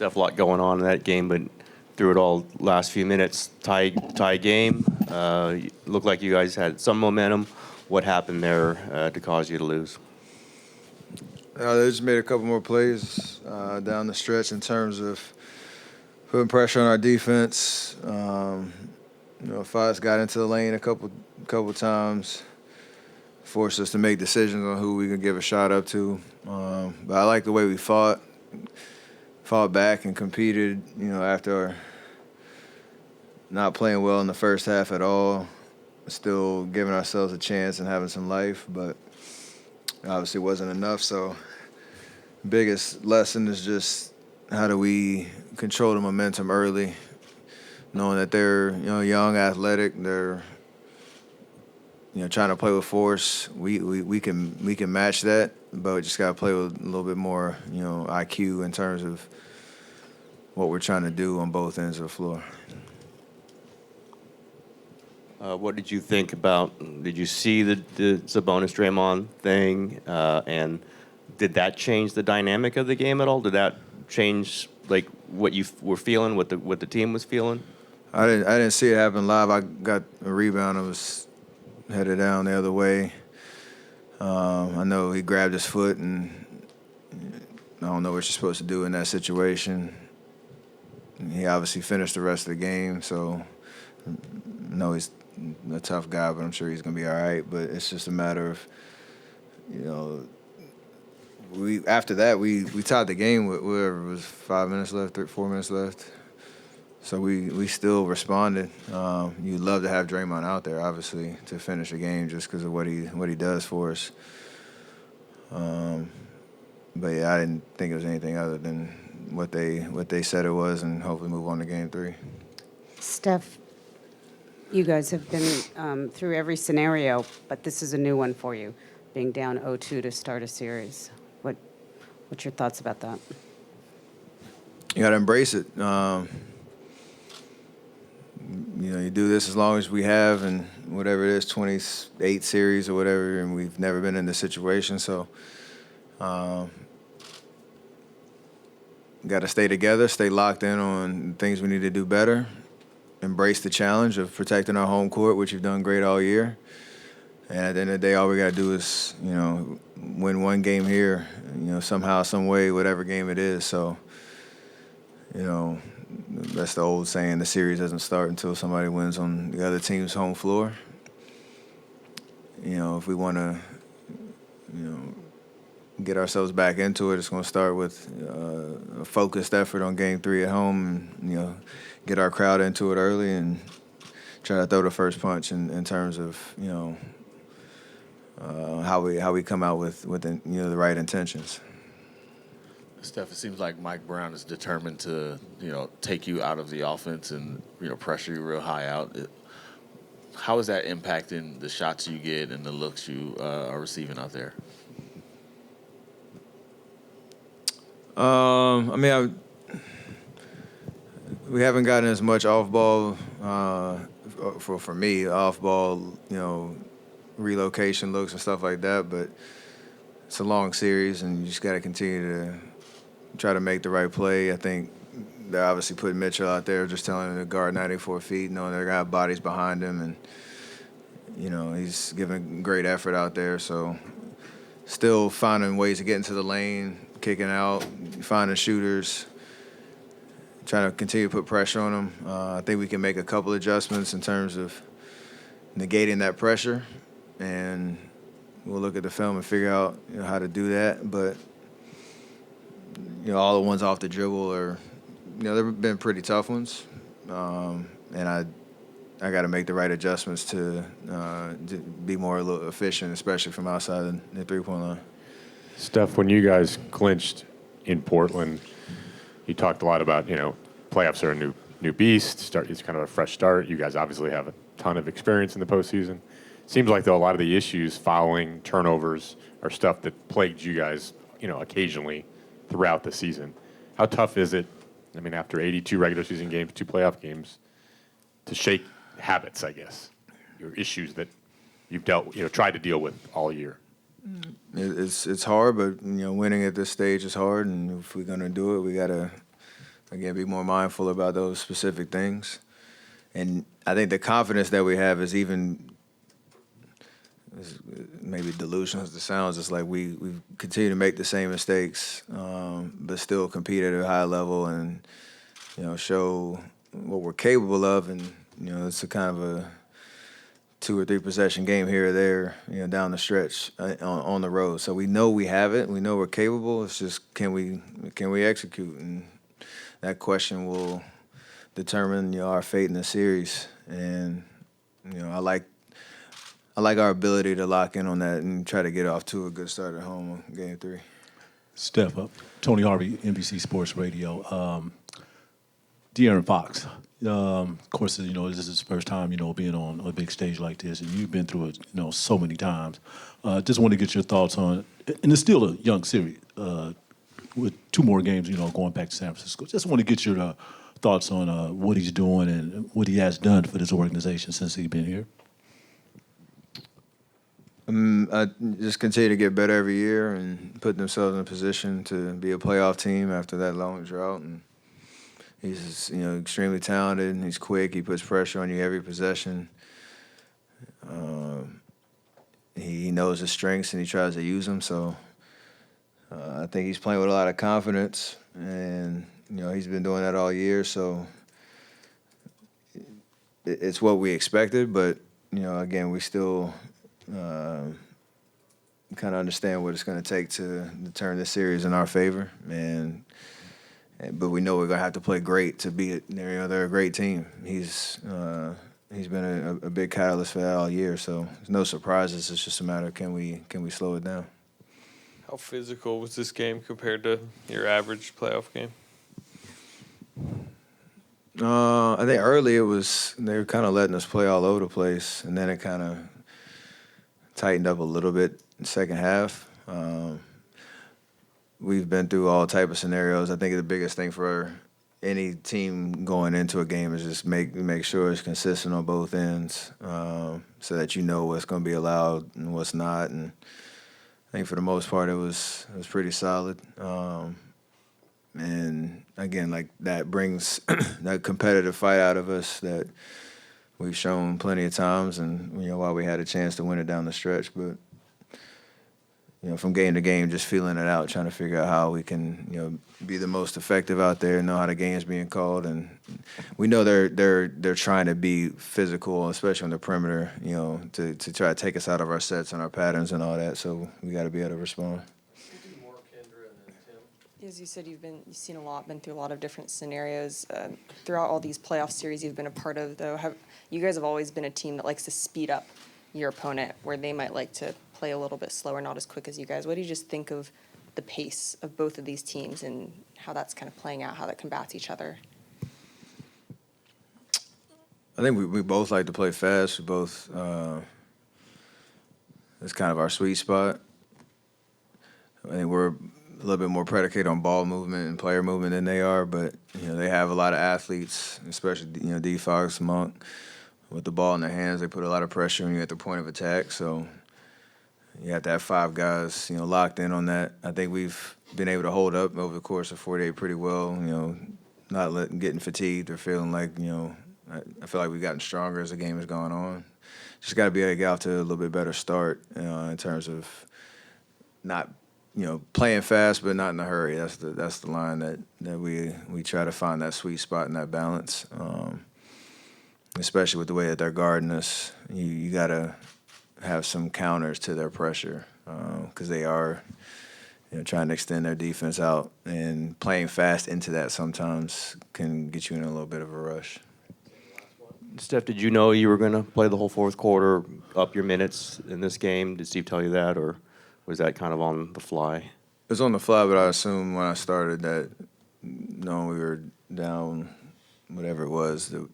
Steph, a lot going on in that game, but through it all, last few minutes, tie game. Looked like you guys had some momentum. What happened there to cause you to lose? They just made a couple more plays down the stretch in terms of putting pressure on our defense. Fox got into the lane a couple times, forced us to make decisions on who we can give a shot up to. But I like the way we fought back and competed. After not playing well in the first half at all, still giving ourselves a chance and having some life, but obviously wasn't enough. So biggest lesson is just how do we control the momentum early, knowing that they're young, athletic, they're trying to play with force. We can match that, but we just got to play with a little bit more IQ in terms of what we're trying to do on both ends of the floor. What did you think about? Did you see the Sabonis Draymond thing, and did that change the dynamic of the game at all? Did that change like what you were feeling, what the team was feeling? I didn't see it happen live. I got a rebound. I was headed down the other way. I know he grabbed his foot, and I don't know what you're supposed to do in that situation. He obviously finished the rest of the game, so I know he's a tough guy, but I'm sure he's going to be all right. But it's just a matter of, after that, we tied the game with whatever it was 5 minutes left, 4 minutes left. So we still responded. You'd love to have Draymond out there, obviously, to finish the game just because of what he does for us. But yeah, I didn't think it was anything other than what they said it was, and hopefully move on to Game 3. Steph, you guys have been through every scenario, but this is a new one for you, being down 0-2 to start a series. What's your thoughts about that? You got to embrace it. You do this as long as we have, and whatever it is, 28 series or whatever, and we've never been in this situation. So, got to stay together, stay locked in on things we need to do better, embrace the challenge of protecting our home court, which you've done great all year. And at the end of the day, all we got to do is, win one game here, somehow, some way, whatever game it is. So, that's the old saying, the series doesn't start until somebody wins on the other team's home floor. If we want to, get ourselves back into it, it's going to start with a focused effort on Game 3 at home and, get our crowd into it early and try to throw the first punch in terms of, how we come out with the right intentions. Steph, it seems like Mike Brown is determined to, take you out of the offense and, pressure you real high out. How is that impacting the shots you get and the looks you are receiving out there? We haven't gotten as much off-ball, for me, off-ball, relocation looks and stuff like that, but it's a long series, and you just got to continue to try to make the right play. I think they're obviously putting Mitchell out there, just telling him to guard 94 feet, knowing they're going to have bodies behind him, and, he's giving great effort out there. So still finding ways to get into the lane, kicking out, finding shooters, trying to continue to put pressure on them. I think we can make a couple adjustments in terms of negating that pressure, and we'll look at the film and figure out how to do that. But all the ones off the dribble are, they've been pretty tough ones, and I got to make the right adjustments to be more a little efficient, especially from outside the three-point line. Steph, when you guys clinched in Portland, you talked a lot about playoffs are a new beast. It's kind of a fresh start. You guys obviously have a ton of experience in the postseason. Seems like though a lot of the issues, fouling, turnovers, are stuff that plagued you guys, occasionally throughout the season. How tough is it? I mean, after 82 regular season games, 2 playoff games, to shake habits, I guess, your issues that you've tried to deal with all year? It's hard, but winning at this stage is hard, and if we're gonna do it, we gotta again, be more mindful about those specific things. And I think the confidence that we have is even maybe delusional as it sounds. It's like we continue to make the same mistakes, but still compete at a high level and show what we're capable of. And it's a kind of a 2 or 3 possession game here or there, down the stretch on the road. So we know we have it. We know we're capable. It's just can we execute? And that question will determine our fate in the series. And I like our ability to lock in on that and try to get off to a good start at home on Game 3. Step up. Tony Harvey, NBC Sports Radio. De'Aaron Fox. Of course, this is his first time, being on a big stage like this, and you've been through it, so many times. Just want to get your thoughts on, and it's still a young series with 2 more games, going back to San Francisco. Just want to get your thoughts on what he's doing and what he has done for this organization since he's been here. I just continue to get better every year and put themselves in a position to be a playoff team after that long drought. And he's extremely talented. And he's quick. He puts pressure on you every possession. He knows his strengths and he tries to use them. So I think he's playing with a lot of confidence, and he's been doing that all year. So it's what we expected, but again, we still kind of understand what it's going to take to turn this series in our favor, but we know we're going to have to play great to beat it. They're a great team. He's been a big catalyst for that all year, so there's no surprises. It's just a matter of can we slow it down. How physical was this game compared to your average playoff game? I think early they were kind of letting us play all over the place, and then it kind of tightened up a little bit in the second half. We've been through all type of scenarios. I think the biggest thing for any team going into a game is just make sure it's consistent on both ends, so that what's going to be allowed and what's not. And I think for the most part it was pretty solid. And again, like that brings that competitive fight out of us that we've shown plenty of times, and while we had a chance to win it down the stretch, but from game to game, just feeling it out, trying to figure out how we can be the most effective out there, know how the game's being called, and we know they're trying to be physical, especially on the perimeter, to try to take us out of our sets and our patterns and all that. So we got to be able to respond. As you said, you've seen a lot, been through a lot of different scenarios throughout all these playoff series you've been a part of. Though, you guys have always been a team that likes to speed up your opponent, where they might like to play a little bit slower, not as quick as you guys. What do you just think of the pace of both of these teams and how that's kind of playing out, how that combats each other? I think we both like to play fast. We both it's kind of our sweet spot. I think we're a little bit more predicated on ball movement and player movement than they are, but they have a lot of athletes, especially D. Fox, Monk, with the ball in their hands. They put a lot of pressure on you at the point of attack, so you have to have 5 guys locked in on that. I think we've been able to hold up over the course of 48 pretty well, not getting fatigued or feeling like I feel like we've gotten stronger as the game has gone on. Just got to be able to get off to a little bit better start in terms of not playing fast, but not in a hurry. That's the line that we try to find that sweet spot and that balance. Especially with the way that they're guarding us, you got to have some counters to their pressure because they are trying to extend their defense out, and playing fast into that sometimes can get you in a little bit of a rush. Steph, did you know you were going to play the whole fourth quarter, up your minutes in this game? Did Steve tell you that, or was that kind of on the fly? It was on the fly, but I assumed when I started that knowing we were down whatever it was, that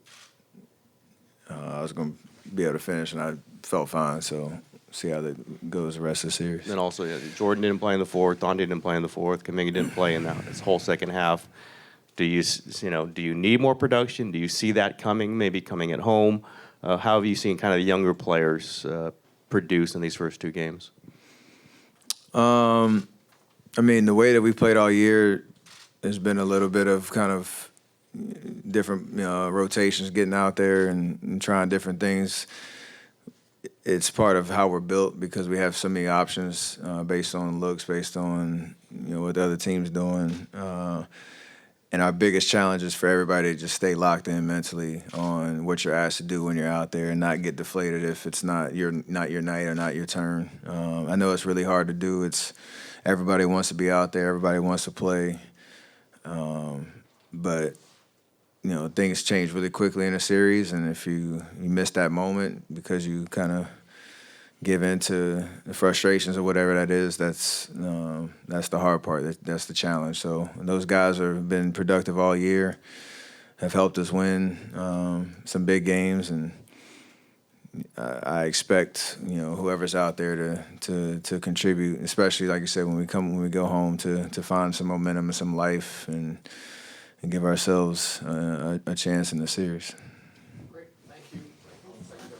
I was going to be able to finish, and I felt fine. So see how that goes the rest of the series. Then also, Jordan didn't play in the fourth, Donde didn't play in the fourth, Kuminga didn't play in this whole second half. Do you need more production? Do you see that maybe coming at home? How have you seen kind of the younger players produce in these first 2 games? The way that we played all year, there's been a little bit of kind of different rotations, getting out there and trying different things. It's part of how we're built because we have so many options based on looks, based on what the other team's doing. And our biggest challenge is for everybody to just stay locked in mentally on what you're asked to do when you're out there and not get deflated if it's not your night or not your turn. I know it's really hard to do. It's everybody wants to be out there, everybody wants to play, but things change really quickly in a series, and if you miss that moment because you kind of give in to the frustrations or whatever that is, that's the hard part. That's the challenge. So those guys have been productive all year, have helped us win some big games, and I expect whoever's out there to contribute, especially like you said when we go home to find some momentum and some life and give ourselves a chance in the series.